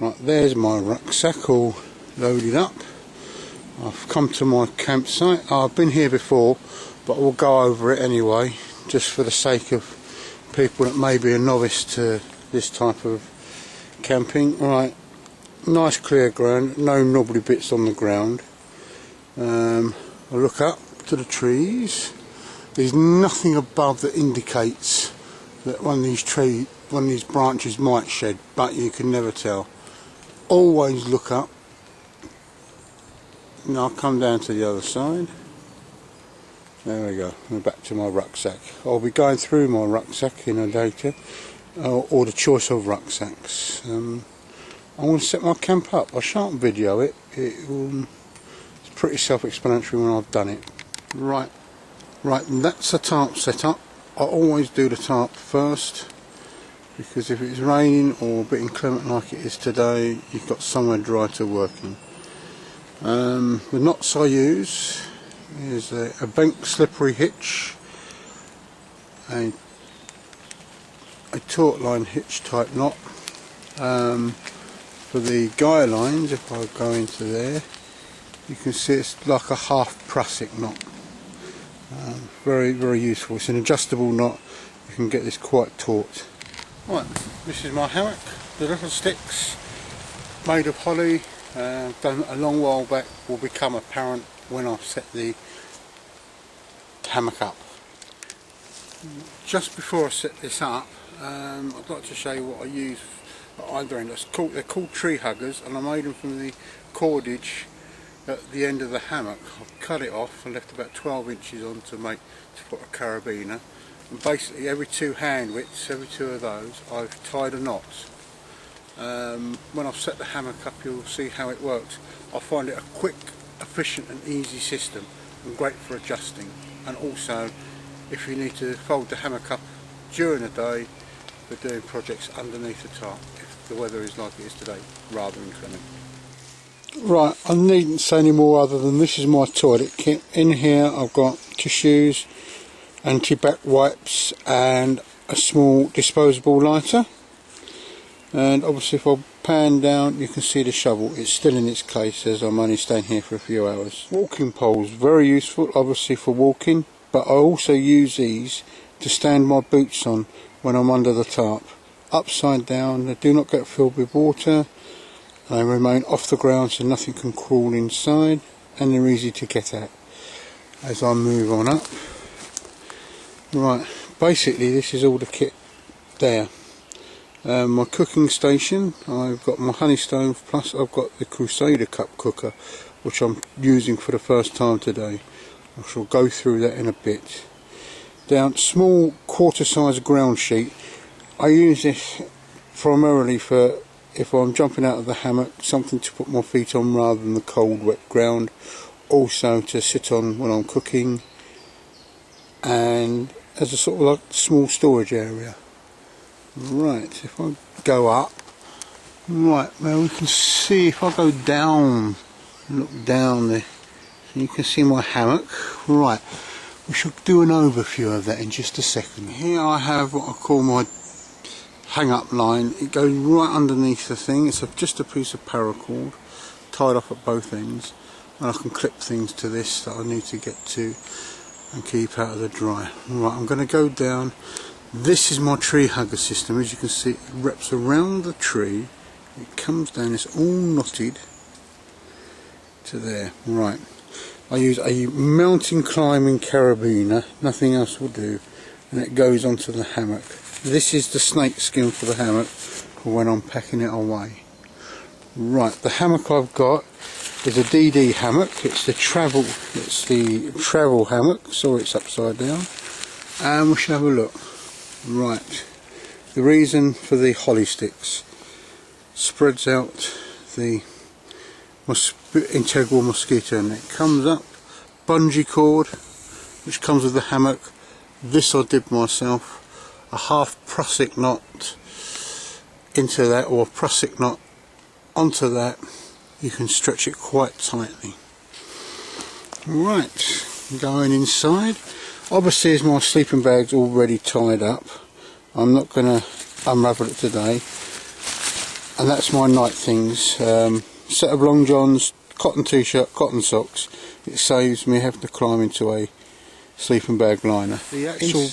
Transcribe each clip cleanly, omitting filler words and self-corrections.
Right, there's my rucksack all loaded up. I've come to my campsite. I've been here before, but we'll go over it anyway, just for the sake of people that may be a novice to this type of camping. Right, nice clear ground, no knobbly bits on the ground. I look up to the trees. There's nothing above that indicates that one of these branches might shed, but you can never tell. Always look up. Now I'll come down to the other side. There we go. I'm back to my rucksack. I'll be going through my rucksack in a later, or the choice of rucksacks. I'm going to set my camp up. I shan't video it. It's pretty self-explanatory when I've done it. Right, that's the tarp set up. I always do the tarp first, because if it's raining or a bit inclement like it is today, you've got somewhere dry to work in. The knots I use is a bent slippery hitch, a taut line hitch type knot. For the guy lines, if I go into there, you can see it's like a half prusik knot. Very, very useful. It's an adjustable knot. You can get this quite taut. Right, this is my hammock. The little sticks made of holly, done a long while back, will become apparent when I set the hammock up. Just before I set this up, I'd like to show you what I use at either end. They're called tree huggers, and I made them from the cordage at the end of the hammock. I've cut it off and left about 12 inches on to put a carabiner, and basically every two hand widths, every two of those, I've tied a knot. When I've set the hammock up, you'll see how it works. I find it a quick, efficient and easy system, and great for adjusting. And also, if you need to fold the hammock up during the day for doing projects underneath the tarp, if the weather is like it is today, rather inclement. Right, I needn't say any more other than this is my toilet kit. In here I've got tissues, anti-bac wipes and a small disposable lighter. And obviously if I pan down, you can see the shovel. It's still in its case as I'm only staying here for a few hours. Walking poles, very useful obviously for walking, but I also use these to stand my boots on when I'm under the tarp. Upside down, they do not get filled with water. They remain off the ground so nothing can crawl inside, and they're easy to get at as I move on up. Right, basically this is all the kit there. My cooking station, I've got my honey stove, plus I've got the Crusader cup cooker, which I'm using for the first time today. I shall go through that in a bit. Down, small quarter size ground sheet. I use this primarily for if I'm jumping out of the hammock, something to put my feet on rather than the cold wet ground. Also to sit on when I'm cooking, and as a sort of like small storage area. Right, if I go up, right, well we can see if I go down, look down there, you can see my hammock. Right, we shall do an overview of that in just a second. Here I have what I call my hang up line. It goes right underneath the thing. It's just a piece of paracord tied off at both ends, and I can clip things to this that I need to get to and keep out of the dry. Right, I'm going to go down. This is my tree hugger system. As you can see, it wraps around the tree, it comes down, it's all knotted to there. Right, I use a mountain climbing carabiner, nothing else will do, and it goes onto the hammock. This is the snake skin for the hammock for when I'm packing it away. Right, the hammock I've got is a DD hammock. It's the travel hammock. Sorry, it's upside down. And we shall have a look. Right, the reason for the holly sticks spreads out the integral mosquito net. Comes up, bungee cord, which comes with the hammock. This I did myself. A half prusik knot into that, or a prusik knot onto that. You can stretch it quite tightly. Right, going inside. Obviously, as my sleeping bag's already tied up, I'm not going to unravel it today. and that's my night things. Set of long johns, cotton t-shirt, cotton socks. It saves me having to climb into a sleeping bag liner. The actual,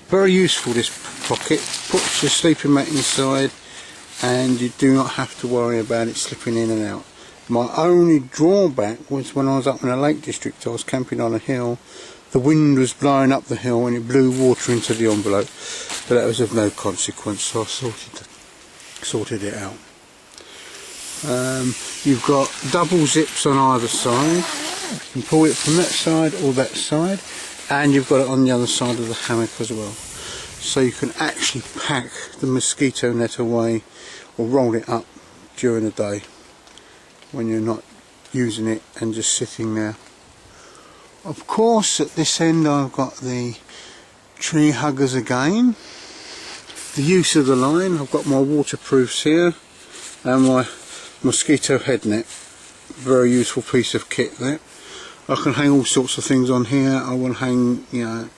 very useful, this pocket. Puts your sleeping mat inside and you do not have to worry about it slipping in and out. My only drawback was when I was up in a Lake District. I was camping on a hill. The wind was blowing up the hill and it blew water into the envelope, but that was of no consequence, so I sorted it out. You've got double zips on either side. You can pull it from that side or that side, and you've got it on the other side of the hammock as well. So you can actually pack the mosquito net away or roll it up during the day when you're not using it and just sitting there. Of course, at this end I've got the tree huggers again. The use of the line, I've got my waterproofs here and my mosquito head net. Very useful piece of kit there. I can hang all sorts of things on here. I will hang, you know,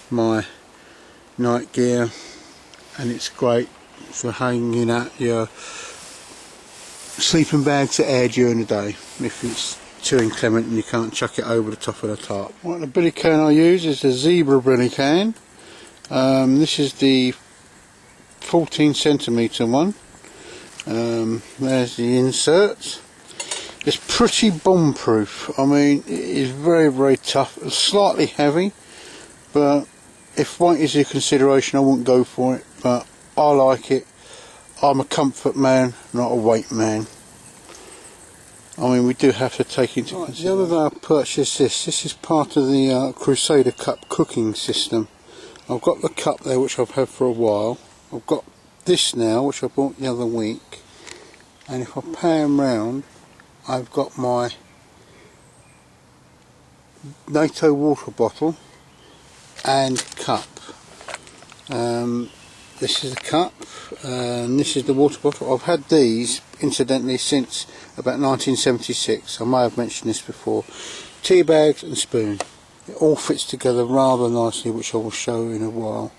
my night gear, and it's great for hanging out your sleeping bag to air during the day if it's too inclement and you can't chuck it over the top of the tarp. Right, the billy can I use is the zebra billy can. This is the 14cm one. There's the insert. It's pretty bomb proof. I mean, it is very, very tough. It's slightly heavy, but if weight is a consideration I wouldn't go for it, but I like it. I'm a comfort man, not a weight man. I mean, we do have to take into consideration. The other day I purchased this. This is part of the Crusader Cup cooking system. I've got the cup there, which I've had for a while. I've got this now, which I bought the other week. And if I pan round, I've got my NATO water bottle and cup. This is the cup, and this is the water bottle. I've had these, incidentally, since about 1976. I may have mentioned this before. Tea bags and spoon. It all fits together rather nicely, which I will show in a while.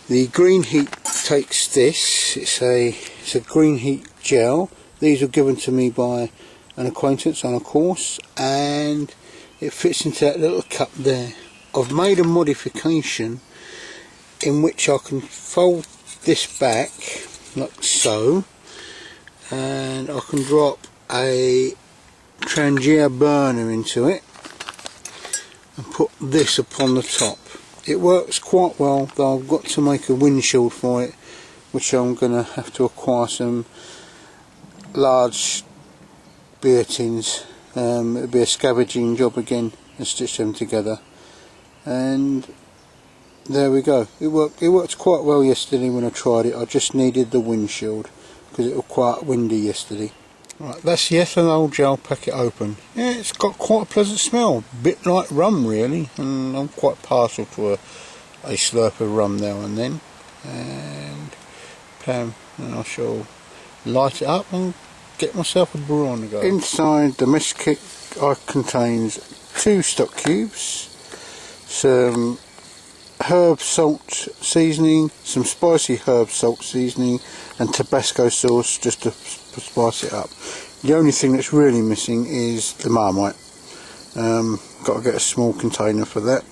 The Green Heat takes this. It's a Green Heat gel. These were given to me by an acquaintance on a course, and it fits into that little cup there. I've made a modification in which I can fold this back like so, and I can drop a Trangia burner into it and put this upon the top. It works quite well, though I've got to make a windshield for it, which I'm going to have to acquire some large beer tins. It'll be a scavenging job again and stitch them together, and there we go. It worked quite well yesterday when I tried it. I just needed the windshield because it was quite windy yesterday. Right, that's the ethanol gel packet open. Yeah, it's got quite a pleasant smell, a bit like rum really, and I'm quite partial to a slurp of rum now and then. And I shall light it up and get myself a brew on the go. Inside the mesh kit contains 2 stock cubes, some herb salt seasoning, some spicy herb salt seasoning, and Tabasco sauce just to spice it up. The only thing that's really missing is the Marmite. Got to get a small container for that.